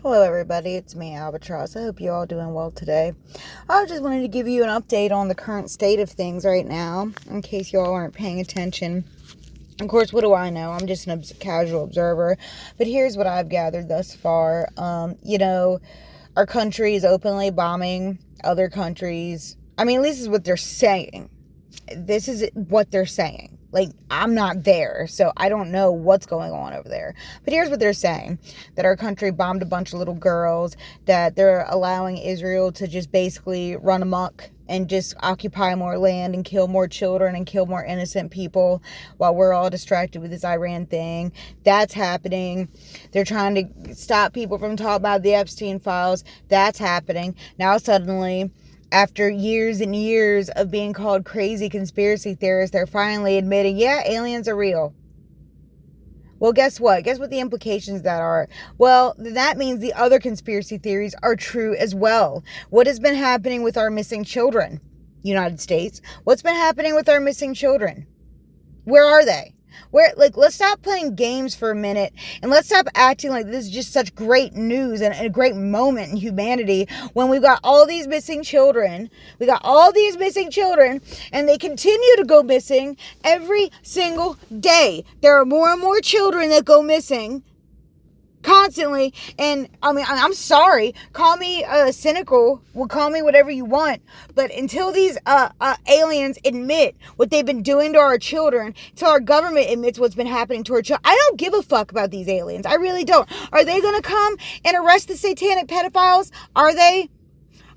Hello everybody, it's me, Albatross. I hope you're all doing well today. I just wanted to give you an update on the current state of things right now, in case you all aren't paying attention. Of course, what do I know? I'm just a casual observer, but here's what I've gathered thus far. Our country is openly bombing other countries. At least this is what they're saying. This is what they're saying. I'm not there, so I don't know what's going on over there. But here's what they're saying. That our country bombed a bunch of little girls, that they're allowing Israel to just basically run amok and just occupy more land and kill more children and kill more innocent people while we're all distracted with this Iran thing. That's happening. They're trying to stop people from talking about the Epstein files. That's happening. Now suddenly, after years and years of being called crazy conspiracy theorists, they're finally admitting, yeah, aliens are real. Well, guess what? Guess what the implications of that are? Well, that means the other conspiracy theories are true as well. What has been happening with our missing children, United States? What's been happening with our missing children? Where are they? Let's stop playing games for a minute and let's stop acting like this is just such great news and a great moment in humanity when we've got all these missing children. We got all these missing children and they continue to go missing every single day. There are more and more children that go missing constantly. And I'm sorry, call me cynical, call me whatever you want, but until these aliens admit what they've been doing to our children, until our government admits what's been happening to our children, I don't give a fuck about these aliens. I really don't. Are they gonna come and arrest the satanic pedophiles?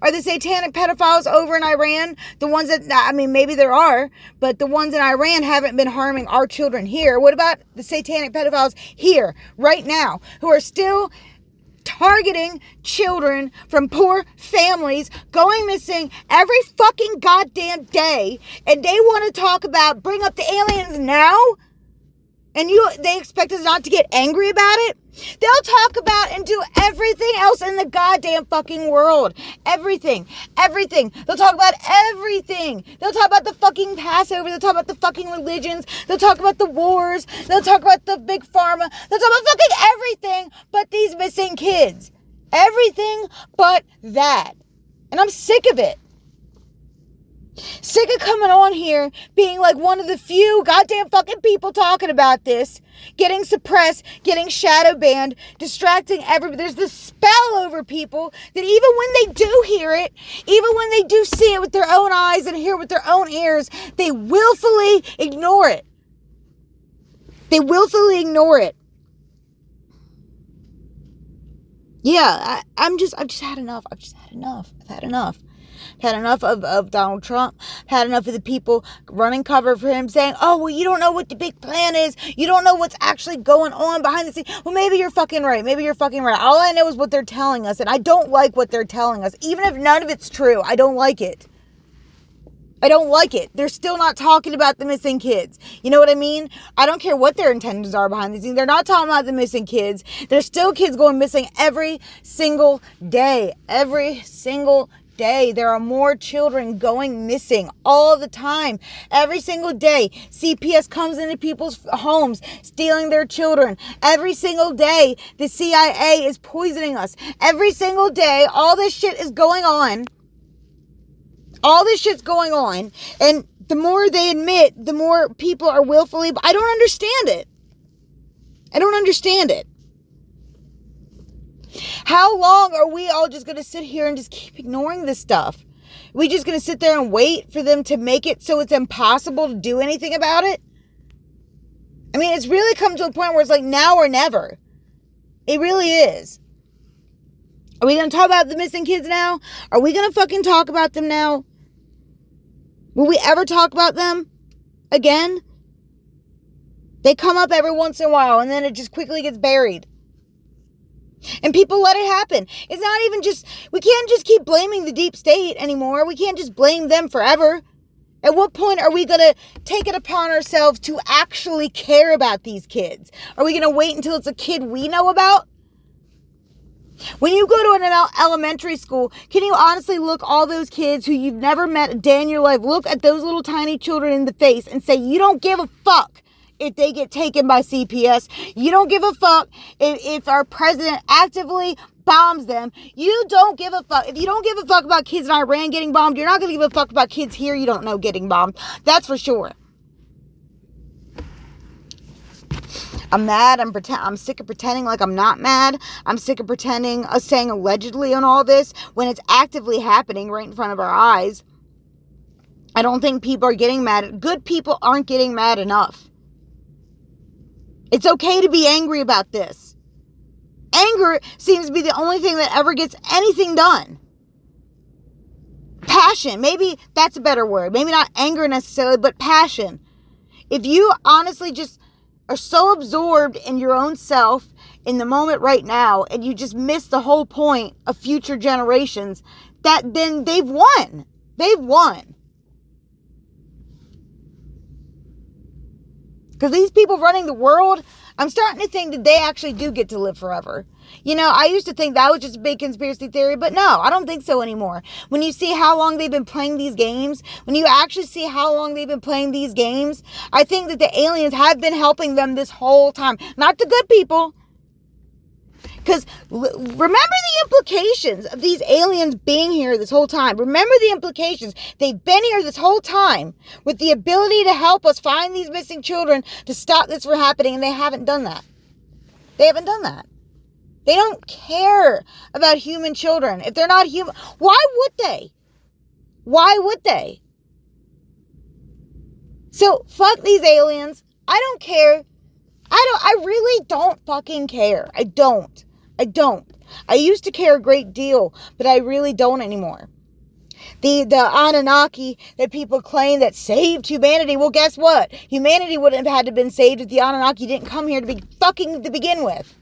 Are the satanic pedophiles over in Iran the ones that, maybe there are, but the ones in Iran haven't been harming our children here? What about the satanic pedophiles here, right now, who are still targeting children from poor families, going missing every fucking goddamn day, and they want to bring up the aliens now? And they expect us not to get angry about it? They'll talk about and do everything else in the goddamn fucking world. Everything. They'll talk about everything. They'll talk about the fucking Passover. They'll talk about the fucking religions. They'll talk about the wars. They'll talk about the big pharma. They'll talk about fucking everything but these missing kids. Everything but that. And I'm sick of it. Sick of coming on here being like one of the few goddamn fucking people talking about this, getting suppressed, getting shadow banned, distracting everybody. There's this spell over people that even when they do hear it, even when they do see it with their own eyes and hear it with their own ears, they willfully ignore it. They willfully ignore it. Yeah, I've just had enough. I've had enough. Had enough of Donald Trump. Had enough of the people running cover for him saying, oh, well, you don't know what the big plan is. You don't know what's actually going on behind the scenes. Well, maybe you're fucking right. All I know is what they're telling us. And I don't like what they're telling us. Even if none of it's true, I don't like it. They're still not talking about the missing kids. You know what I mean? I don't care what their intentions are behind the scenes. They're not talking about the missing kids. There's still kids going missing every single day. There are more children going missing all the time. Every single day, CPS comes into people's homes, stealing their children. Every single day, the CIA is poisoning us. Every single day, all this shit is going on. All this shit's going on. And the more they admit, the more people are willfully... I don't understand it. How long are we all just going to sit here and just keep ignoring this stuff? Are we just going to sit there and wait for them to make it so it's impossible to do anything about it? It's really come to a point where it's like now or never. It really is. Are we going to talk about the missing kids now? Are we going to fucking talk about them now? Will we ever talk about them again? They come up every once in a while and then it just quickly gets buried. And people let it happen. It's not even just, we can't just keep blaming the deep state anymore. We can't just blame them forever. At what point are we going to take it upon ourselves to actually care about these kids? Are we going to wait until it's a kid we know about? When you go to an elementary school, can you honestly look all those kids who you've never met a day in your life, look at those little tiny children in the face and say, you don't give a fuck. if they get taken by CPS. You don't give a fuck if our president actively bombs them. You don't give a fuck. If you don't give a fuck about kids in Iran getting bombed, you're not going to give a fuck about kids here you don't know getting bombed. That's for sure. I'm mad. I'm sick of pretending like I'm not mad. I'm sick of pretending, saying allegedly on all this when it's actively happening right in front of our eyes. I don't think people are getting mad. Good people aren't getting mad enough. It's okay to be angry about this. Anger seems to be the only thing that ever gets anything done. Passion. Maybe that's a better word. Maybe not anger necessarily, but passion. If you honestly just are so absorbed in your own self in the moment right now, and you just miss the whole point of future generations, that then they've won. They've won. Because these people running the world, I'm starting to think that they actually do get to live forever. You know, I used to think that was just a big conspiracy theory, but no, I don't think so anymore. When you see how long they've been playing these games, when you actually see how long they've been playing these games, I think that the aliens have been helping them this whole time. Not the good people. Because remember the implications of these aliens being here this whole time. Remember the implications. They've been here this whole time with the ability to help us find these missing children, to stop this from happening, and they haven't done that. They haven't done that. They don't care about human children. If they're not human, why would they? Why would they? So, fuck these aliens. I don't care. I really don't fucking care. I don't. I used to care a great deal, but I really don't anymore. The Anunnaki that people claim that saved humanity. Well, guess what? Humanity wouldn't have had to been saved if the Anunnaki didn't come here to begin with.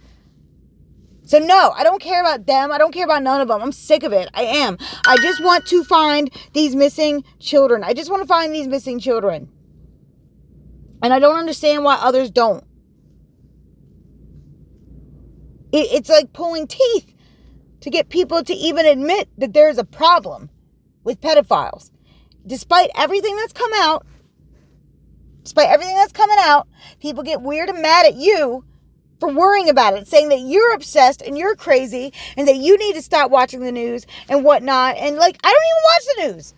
So no, I don't care about them. I don't care about none of them. I'm sick of it. I am. I just want to find these missing children. I just want to find these missing children. And I don't understand why others don't. It's like pulling teeth to get people to even admit that there's a problem with pedophiles. Despite everything that's come out, people get weird and mad at you for worrying about it, saying that you're obsessed and you're crazy and that you need to stop watching the news and whatnot. And like, I don't even watch the news.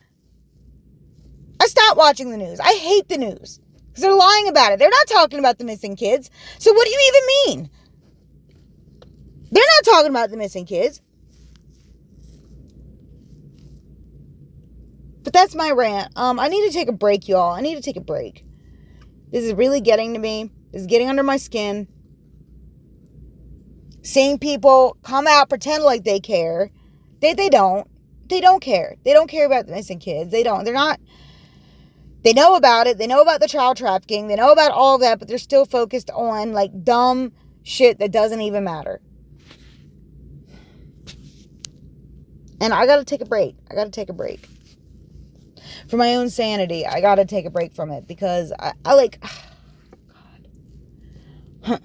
I stopped watching the news. I hate the news because they're lying about it. They're not talking about the missing kids. So what do you even mean? They're not talking about the missing kids. But that's my rant. I need to take a break, y'all. I need to take a break. This is really getting to me. This is getting under my skin. Seeing people come out, pretend like they care. They don't. They don't care. They don't care about the missing kids. They don't. They're not. They know about it. They know about the child trafficking. They know about all of that, but they're still focused on like dumb shit that doesn't even matter. And I gotta take a break. For my own sanity, I gotta take a break from it because I like... God.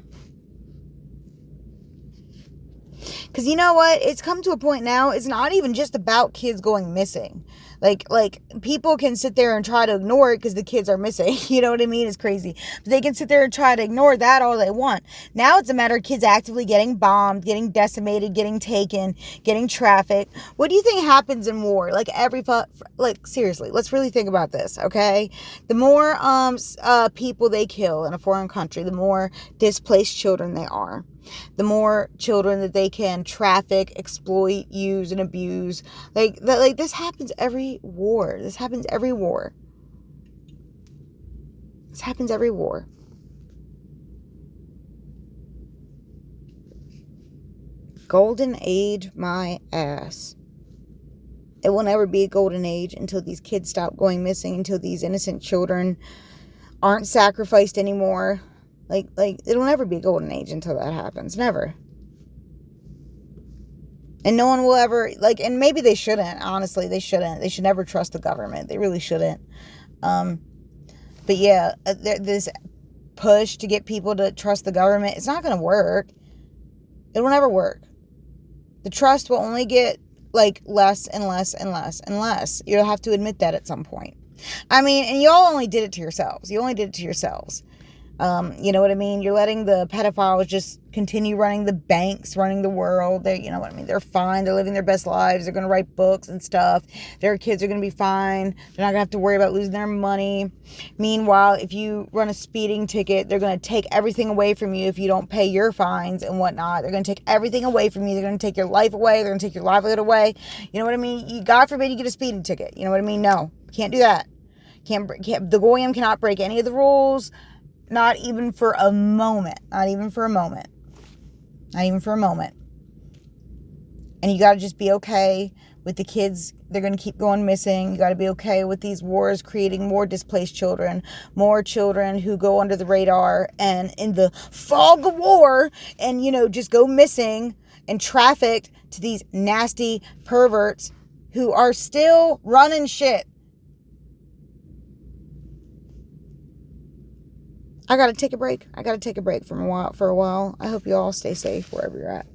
Because you know what? It's come to a point now, it's not even just about kids going missing. Like people can sit there and try to ignore it because the kids are missing. You know what I mean? It's crazy. But they can sit there and try to ignore that all they want. Now it's a matter of kids actively getting bombed, getting decimated, getting taken, getting trafficked. What do you think happens in war? Like seriously, let's really think about this, okay? The more people they kill in a foreign country, the more displaced children they are. The more children that they can traffic, exploit, use, and abuse. Like this happens every war. This happens every war. Golden age, my ass. It will never be a golden age until these kids stop going missing, until these innocent children aren't sacrificed anymore. Like it'll never be a golden age until that happens. Never. And no one will ever, and maybe they shouldn't, honestly, they shouldn't. They should never trust the government. They really shouldn't. But yeah, this push to get people to trust the government, it's not going to work. It will never work. The trust will only get, less and less and less and less. You'll have to admit that at some point. I mean, and y'all only did it to yourselves. You know what I mean? You're letting the pedophiles just continue running the banks, running the world. You know what I mean? They're fine. They're living their best lives. They're going to write books and stuff. Their kids are going to be fine. They're not going to have to worry about losing their money. Meanwhile, if you run a speeding ticket, they're going to take everything away from you if you don't pay your fines and whatnot. They're going to take everything away from you. They're going to take your life away. They're going to take your livelihood away. You know what I mean? God forbid you get a speeding ticket. You know what I mean? No, can't do that. The Goyim cannot break any of the rules. Not even for a moment. Not even for a moment. Not even for a moment. And you got to just be okay with the kids. They're going to keep going missing. You got to be okay with these wars creating more displaced children. More children who go under the radar and in the fog of war and, just go missing and trafficked to these nasty perverts who are still running shit. I got to take a break. For a while. I hope you all stay safe wherever you're at.